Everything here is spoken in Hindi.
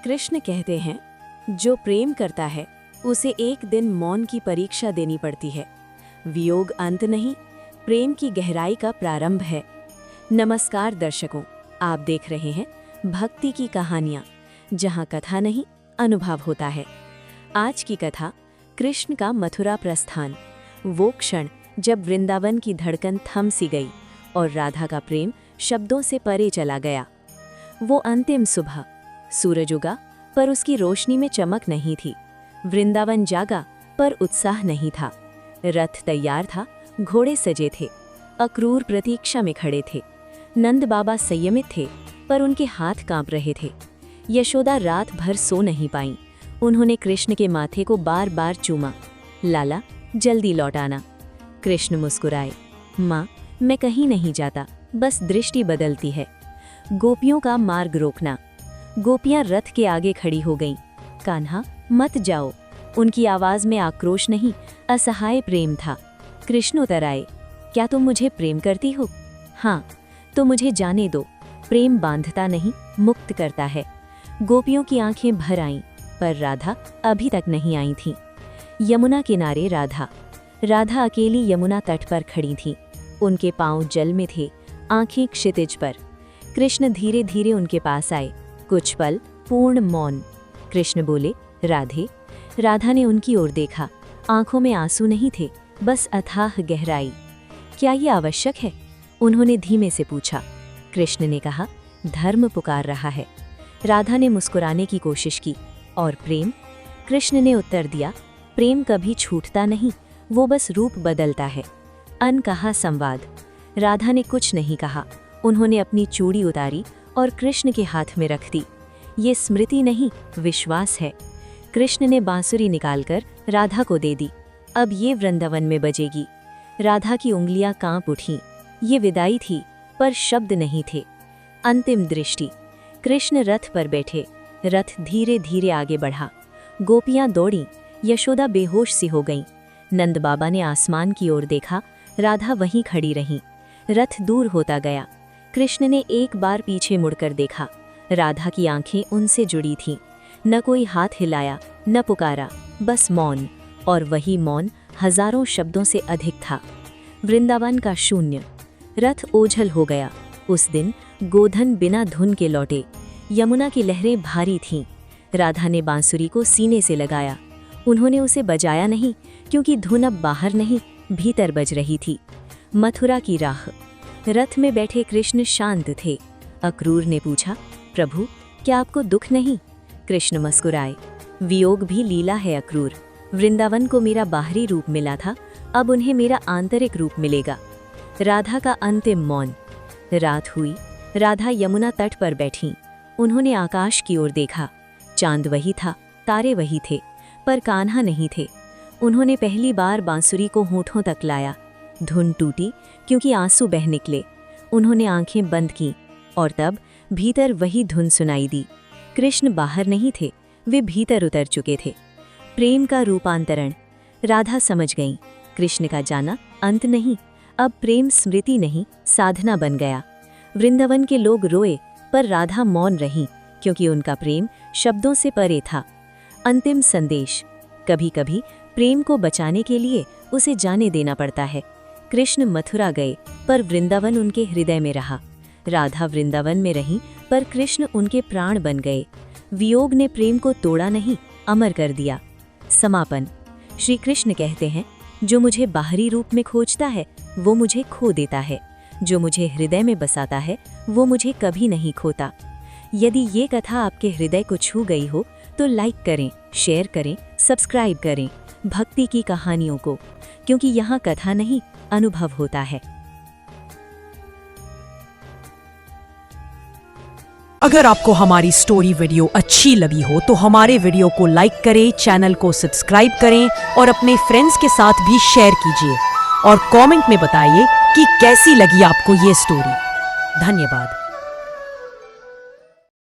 कृष्ण कहते हैं, जो प्रेम करता है उसे एक दिन मौन की परीक्षा देनी पड़ती है। वियोग अंत नहीं, प्रेम की गहराई का प्रारंभ है। नमस्कार दर्शकों, आप देख रहे हैं भक्ति की कहानियाँ, जहाँ कथा नहीं अनुभव होता है। आज की कथा कृष्ण का मथुरा प्रस्थान, वो क्षण जब वृंदावन की धड़कन थम सी गई और राधा का प्रेम शब्दों से परे चला गया। वो अंतिम सुबह, सूरज उगा पर उसकी रोशनी में चमक नहीं थी। वृंदावन जागा पर उत्साह नहीं था। रथ तैयार था, घोड़े सजे थे, अक्रूर प्रतीक्षा में खड़े थे। नंद बाबा संयमित थे पर उनके हाथ कांप रहे थे। यशोदा रात भर सो नहीं पाईं। उन्होंने कृष्ण के माथे को बार बार चूमा। लाला, जल्दी लौट आना। कृष्ण मुस्कुराए, माँ, मैं कहीं नहीं जाता, बस दृष्टि बदलती है। गोपियों का मार्ग रोकना। गोपियां रथ के आगे खड़ी हो गईं। कान्हा, मत जाओ। उनकी आवाज में आक्रोश नहीं, असहाय प्रेम था। कृष्ण उतर आए, क्या तुम मुझे प्रेम करती हो? हाँ, तो मुझे जाने दो। प्रेम बांधता नहीं, मुक्त करता है। गोपियों की आंखें भर आईं, पर राधा अभी तक नहीं आई थी। यमुना किनारे राधा अकेली यमुना तट पर खड़ी थी। उनके पांव जल में थे, आंखें क्षितिज पर। कृष्ण धीरे धीरे उनके पास आए। कुछ पल पूर्ण मौन। कृष्ण बोले, राधे। राधा ने उनकी ओर देखा। आंखों में आंसू नहीं थे, बस अथाह गहराई। क्या ये आवश्यक है? उन्होंने धीमे से पूछा। कृष्ण ने कहा, धर्म पुकार रहा है। राधा ने मुस्कुराने की कोशिश की। और प्रेम? कृष्ण ने उत्तर दिया, प्रेम कभी छूटता नहीं, वो बस रूप बदलता है। अनकहा संवाद। राधा ने कुछ नहीं कहा। उन्होंने अपनी चूड़ी उतारी और कृष्ण के हाथ में रख दी। ये स्मृति नहीं, विश्वास है। कृष्ण ने बांसुरी निकालकर राधा को दे दी। अब ये वृंदावन में बजेगी। राधा की उंगलियां कांप उठीं। ये विदाई थी, पर शब्द नहीं थे। अंतिम दृष्टि। कृष्ण रथ पर बैठे। रथ धीरे धीरे आगे बढ़ा। गोपियां दौड़ीं। यशोदा बेहोश सी हो गईं। नंद बाबा ने आसमान की ओर देखा। राधा वहीं खड़ी रहीं। रथ दूर होता गया। कृष्ण ने एक बार पीछे मुड़कर देखा। राधा की आंखें उनसे जुड़ी थीं। न कोई हाथ हिलाया, न पुकारा, बस मौन। और वही मौन हजारों शब्दों से अधिक था। वृंदावन का शून्य। रथ ओझल हो गया। उस दिन गोधन बिना धुन के लौटे। यमुना की लहरें भारी थीं। राधा ने बांसुरी को सीने से लगाया। उन्होंने उसे बजाया नहीं, क्योंकि धुन अब बाहर नहीं, भीतर बज रही थी। मथुरा की राह। रथ में बैठे कृष्ण शांत थे। अक्रूर ने पूछा, प्रभु, क्या आपको दुख नहीं? कृष्ण मुस्कुराए, वियोग भी लीला है अक्रूर। वृंदावन को मेरा बाहरी रूप मिला था, अब उन्हें मेरा आंतरिक रूप मिलेगा। राधा का अंतिम मौन। रात हुई। राधा यमुना तट पर बैठी। उन्होंने आकाश की ओर देखा। चांद वही था, तारे वही थे, पर कान्हा नहीं थे। उन्होंने पहली बार बांसुरी को होठों तक लाया। धुन टूटी, क्योंकि आंसू बह निकले। उन्होंने आंखें बंद की, और तब भीतर वही धुन सुनाई दी। कृष्ण बाहर नहीं थे, वे भीतर उतर चुके थे। प्रेम का रूपांतरण। राधा समझ गईं, कृष्ण का जाना अंत नहीं, अब प्रेम स्मृति नहीं, साधना बन गया। वृंदावन के लोग रोए, पर राधा मौन रहीं, क्योंकि उनका प्रेम शब्दों से परे था। अंतिम संदेश। कभी कभी प्रेम को बचाने के लिए उसे जाने देना पड़ता है। कृष्ण मथुरा गए, पर वृंदावन उनके हृदय में रहा। राधा वृंदावन में रहीं, पर कृष्ण उनके प्राण बन गए। वियोग ने प्रेम को तोड़ा नहीं, अमर कर दिया। समापन। श्री कृष्ण कहते हैं, जो मुझे बाहरी रूप में खोजता है, वो मुझे खो देता है। जो मुझे हृदय में बसाता है, वो मुझे कभी नहीं खोता। यदि ये कथा आपके हृदय को छू गई हो, तो लाइक करें, शेयर करें, सब्सक्राइब करें भक्ति की कहानियों को, क्योंकि यहाँ कथा नहीं, अनुभव होता है। अगर आपको हमारी स्टोरी वीडियो अच्छी लगी हो तो हमारे वीडियो को लाइक करें, चैनल को सब्सक्राइब करें और अपने फ्रेंड्स के साथ भी शेयर कीजिए। और कमेंट में बताइए कि कैसी लगी आपको ये स्टोरी। धन्यवाद।